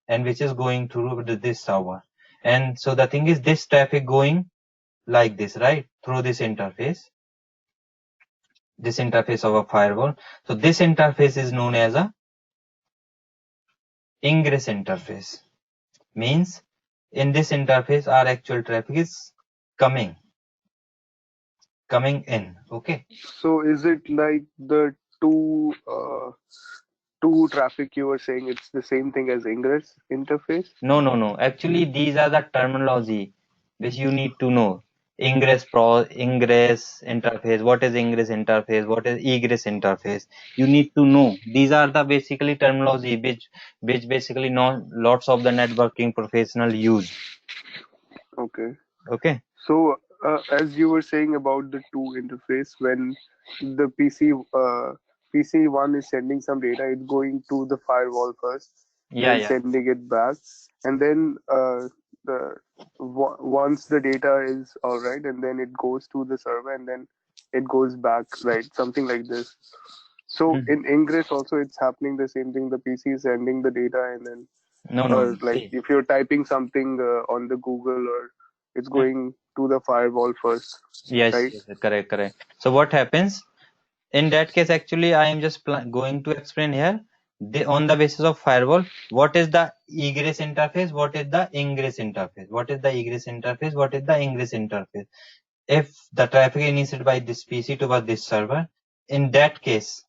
and which is going through this server. And so the thing is this traffic going like this, right? Through this interface of a firewall. So this interface is known as a ingress interface. Means in this interface our actual traffic is coming in, okay? So is it like the two traffic you were saying it's the same thing as ingress interface? No. Actually, these are the terminology which you need to know. Ingress interface. What is ingress interface? What is egress interface? You need to know. These are the basically terminology which basically lots of the networking professional use. Okay. Okay. So as you were saying about the two interface, when the PC1 is sending some data, it's going to the firewall first, then Yeah. sending it back, and then the once the data is all right, and then it goes to the server, and then it goes back, right? Something like this. So Mhm. in Ingress also it's happening the same thing. The PC is sending the data, and then No. or like See. if you're typing something on the Google, or it's Hmm. going to the firewall first, Yes, right? correct. So what happens? In that case, actually, I am just going to explain here. On the basis of firewall, what is the egress interface? What is the ingress interface? What is the egress interface? What is the ingress interface? If the traffic is initiated by this PC toward this server, in that case,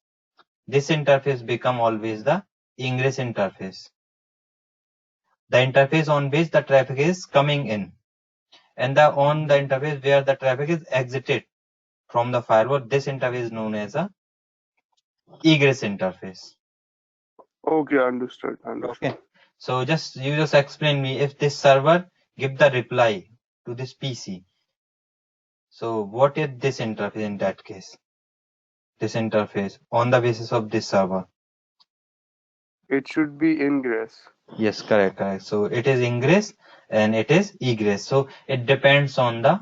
this interface become always the ingress interface. The interface on which the traffic is coming in, and on the interface where the traffic is exited from the firewall, this interface is known as a egress interface. Okay, understood. Okay. So you just explain me if this server give the reply to this PC. So what is this interface in that case? This interface on the basis of this server. It should be ingress. Yes, correct. So it is ingress and it is egress. So it depends on the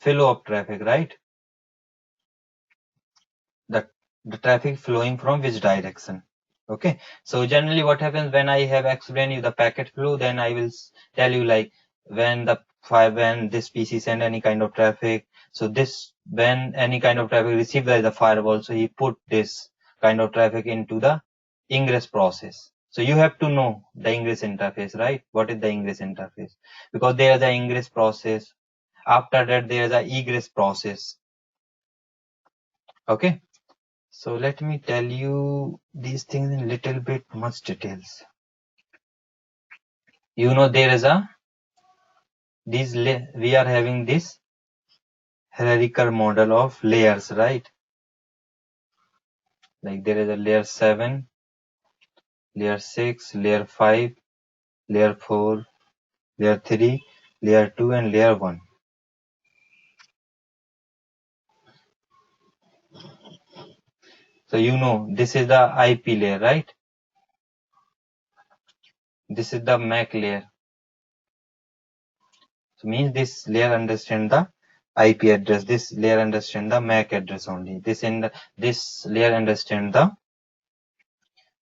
flow of traffic, right? The traffic flowing from which direction. Okay. So generally what happens when I have explained you the packet flow, then I will tell you like when this PC send any kind of traffic. So when any kind of traffic received by the firewall, so he put this kind of traffic into the ingress process. So you have to know the ingress interface, right? What is the ingress interface? Because there is an ingress process. After that, there is an egress process. Okay. So let me tell you these things in little bit much details. You know there is we are having this hierarchical model of layers, right? Like there is a layer 7, layer 6, layer 5, layer 4, layer 3, layer 2 and layer 1. So you know this is the IP layer, right? This is the MAC layer. So means this layer understand the IP address. This layer understand the MAC address only. This layer understand the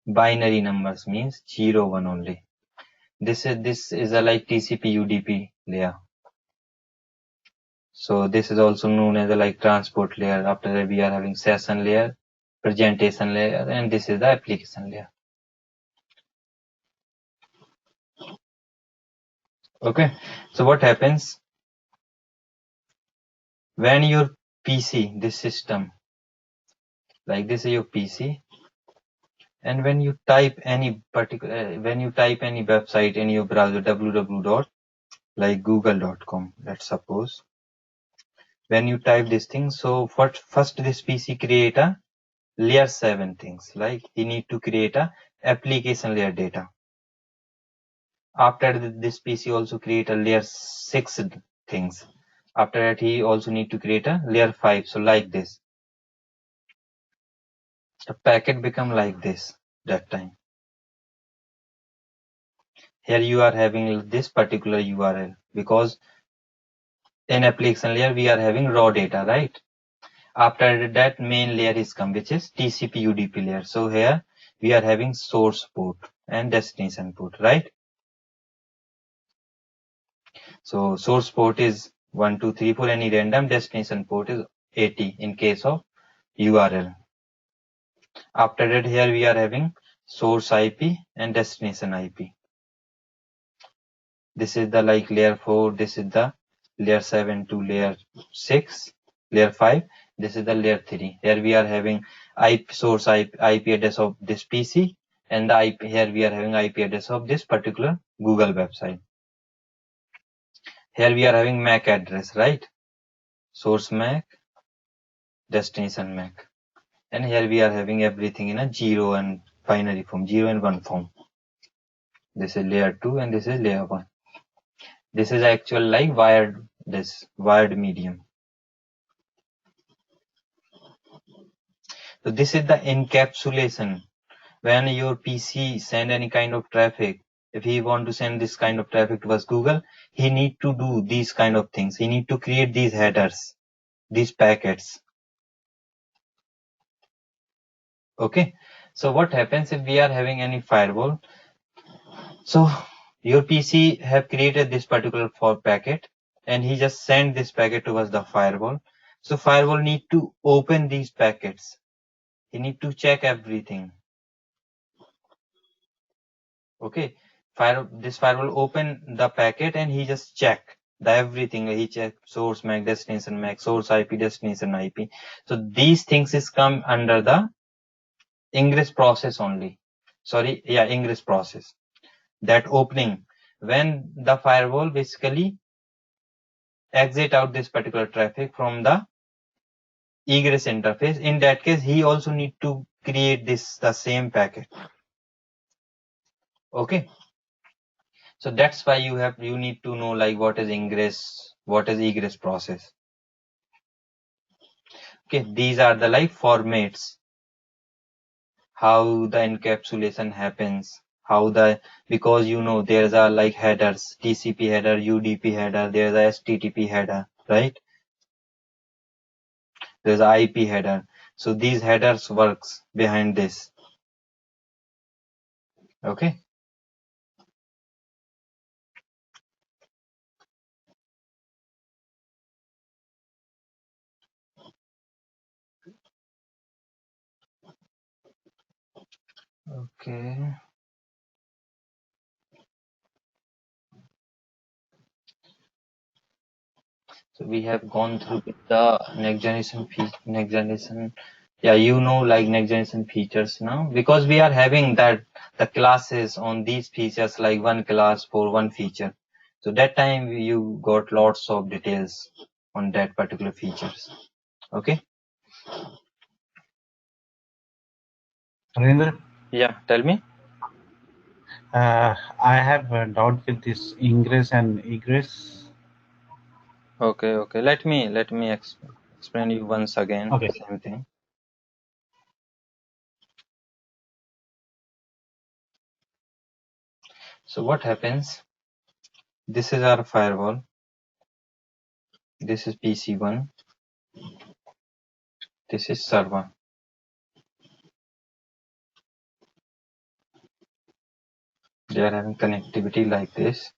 binary numbers, means 0, 1 only. This is a like TCP UDP layer. So this is also known as a like transport layer. After that we are having session layer, presentation layer, and this is the application layer. Okay. So what happens when your PC, this system, like this is your PC, And when you type any website in your browser, like google.com, let's suppose, when you type this thing, so first this PC create a layer 7 things, like he need to create a application layer data. After this PC also create a layer 6 things. After that he also need to create a layer 5. So like this, the packet become like this that time. Here you are having this particular URL because in application layer we are having raw data, right? After that main layer is come, which is TCP UDP layer. So here we are having source port and destination port, right? So source port is 1234 any random, destination port is 80 in case of URL. After that here we are having source IP and destination IP. This is the like layer 4, this is the layer 7 to layer 6, layer 5, this is the layer 3. Here we are having source IP address of this PC, and the IP, here we are having IP address of this particular Google website. Here we are having MAC address, right? Source MAC, destination MAC. And here we are having everything in a 0 and binary form, 0 and 1 form. This is layer 2 and this is layer 1. This is actual like wired medium. So this is the encapsulation. When your PC send any kind of traffic, if he want to send this kind of traffic towards Google, he need to do these kind of things. He need to create these headers, these packets. Okay. So what happens if we are having any firewall? So your PC have created this particular packet and he just send this packet towards the firewall. So firewall need to open these packets. He need to check everything. Okay, this firewall open the packet and he just check the everything. He check source MAC, destination MAC, source IP, destination IP. So these things is come under the ingress process only. Sorry, yeah, ingress process. That opening when the firewall basically exit out this particular traffic from the egress interface. In that case, he also need to create the same packet. Okay. So that's why you need to know like what is ingress, what is egress process. Okay, these are the like formats, how the encapsulation happens, because there's a like headers, TCP header, UDP header, there's a HTTP header, right? There's a IP header. So these headers works behind this. Okay. Okay. So we have gone through with the next generation, yeah, like next generation features now, because we are having the classes on these features, like one class for one feature. So that time you got lots of details on that particular features. Okay. Narendra? Yeah, tell me. I have a doubt with this ingress and egress. Okay. Let me explain you once again. Okay. Same thing. So what happens? This is our firewall. This is PC1. This is server. They are having connectivity like this.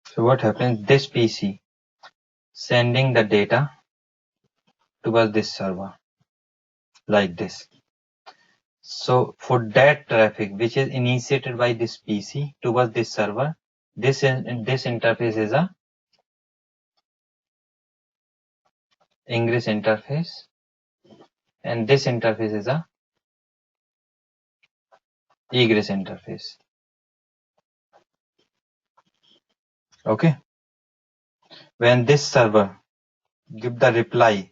So what happens? This PC sending the data towards this server like this. So for that traffic which is initiated by this PC towards this server, this interface is a ingress interface, and this interface is a egress interface. Okay, when this server give the reply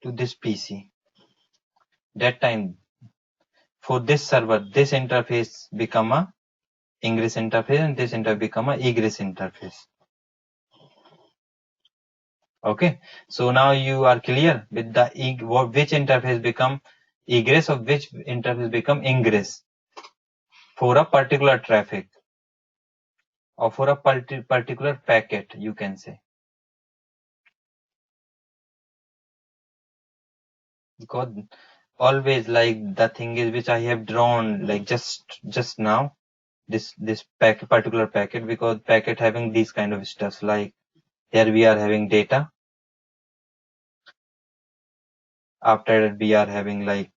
to this PC, that time for this server, this interface become a ingress interface and this interface become a egress interface. Okay, so now you are clear with the which interface become egress or which interface become ingress for a particular traffic or for a particular packet, you can say. Because always like the thing is which I have drawn like just now, this particular packet, because packet having these kind of stuff, like here we are having data, after that we are having like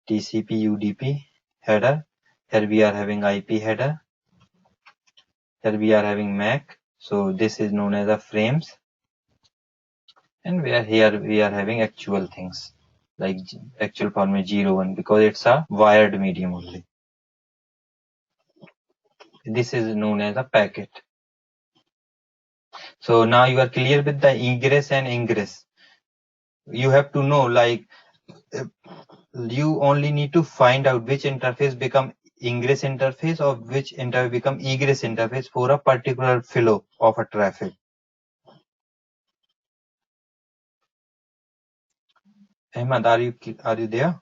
TCP UDP header, here we are having IP header, here we are having MAC, so this is known as the frames, and here we are having actual things like actual format 01 because it's a wired medium only. This is known as a packet. So now you are clear with the egress and ingress. You have to know, like, you only need to find out which interface become ingress interface or which interface become egress interface for a particular flow of a traffic. Ahmad, are you there?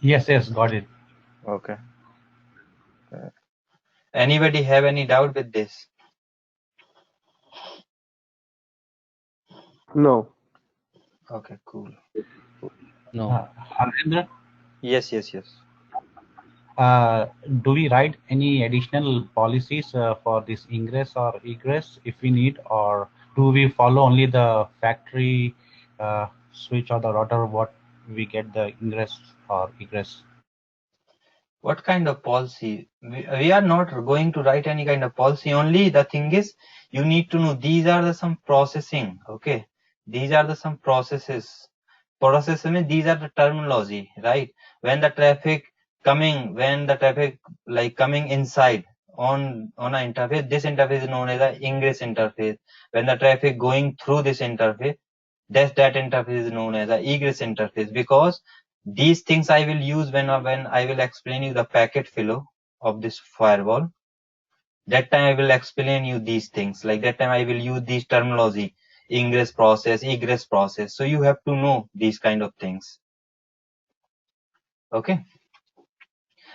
Yes, got it. Okay. Anybody have any doubt with this? No. Okay, cool. No. Harendra, Yes. do we write any additional policies for this ingress or egress if we need, or do we follow only the factory switch or the router what we get the ingress or egress? What kind of policy? We are not going to write any kind of policy. Only the thing is, you need to know these are the some processing. Okay, these are the some processes. Process means these are the terminology, right? When the traffic coming inside on an interface, this interface is known as the ingress interface. When the traffic going through this interface, that interface is known as the egress interface, because these things I will use when I will explain you the packet flow of this firewall. That time I will explain you these things. Like that time I will use these terminology, ingress process, egress process. So you have to know these kind of things. Okay.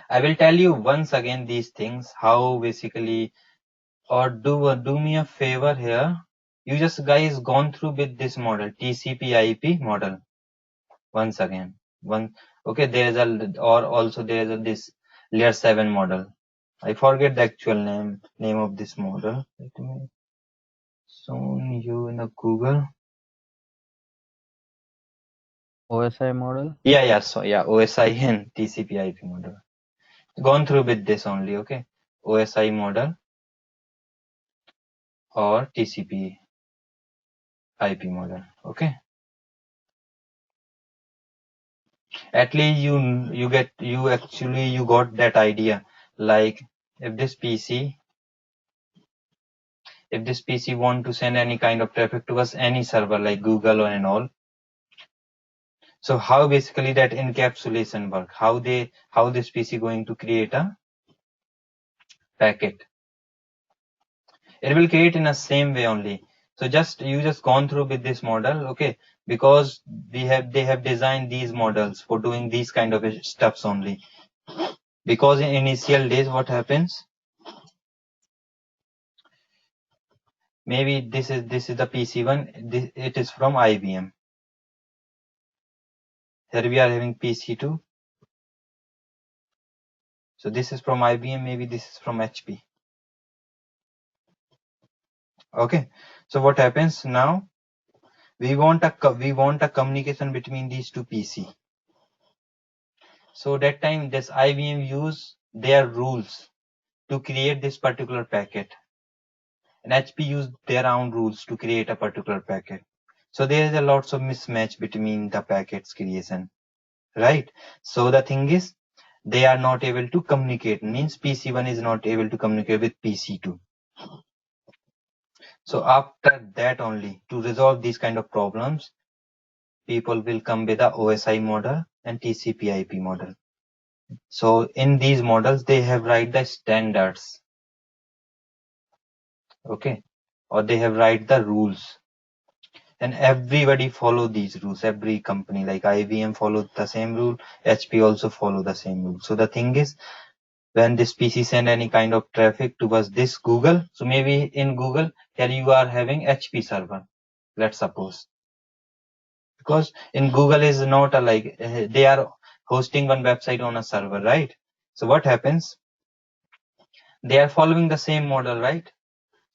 I will tell you once again these things, how basically, or do me a favor here. You just guys gone through with this model, TCP IP model. Once again. Okay, there is this layer 7 model. I forget the actual name of this model. Let me show you in the Google. OSI model? Yeah. So yeah, OSI and TCP IP model. Gone through with this only, okay? OSI model or TCP IP model, okay? At least you got that idea. Like if this PC want to send any kind of traffic to us, any server like Google and all, so how basically that encapsulation work? How this PC going to create a packet? It will create in the same way only. So you just gone through with this model, okay? Because they have designed these models for doing these kind of stuffs only. Because in initial days, what happens? Maybe this is the PC one. It is from IBM. Here we are having PC2. So this is from IBM. Maybe this is from HP. Okay. So what happens now? We want a communication between these two PC. So that time this IBM use their rules to create this particular packet, and HP used their own rules to create a particular packet. So there is a lots of mismatch between the packets creation, right? So the thing is, they are not able to communicate, means PC1 is not able to communicate with PC2. So after that only, to resolve these kind of problems, people will come with the OSI model and TCP/IP model. So in these models, they have write the standards, okay, or they have write the rules, and everybody follow these rules. Every company like IBM follow the same rule, HP also follow the same rule. So the thing is, when this PC send any kind of traffic towards this Google, so maybe in Google, here you are having HP server, let's suppose. Because in Google is not a like, they are hosting one website on a server, right? So what happens? They are following the same model, right?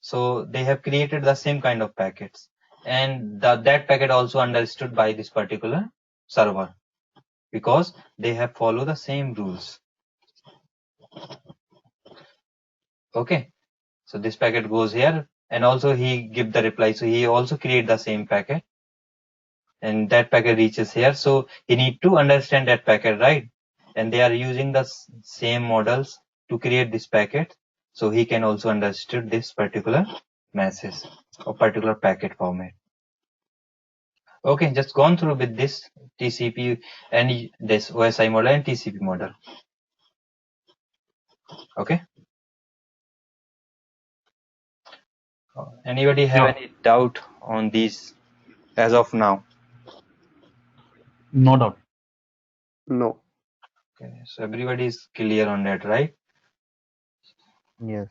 So they have created the same kind of packets, and that packet also understood by this particular server because they have followed the same rules. Okay, so this packet goes here, and also he give the reply. So he also create the same packet, and that packet reaches here. So he need to understand that packet, right? And they are using the same models to create this packet, so he can also understand this particular message or particular packet format. Okay, just gone through with this TCP and this OSI model and TCP model. Okay. Anybody have No. any doubt on these as of now? No doubt. No. Okay, so everybody is clear on that, right? Yes.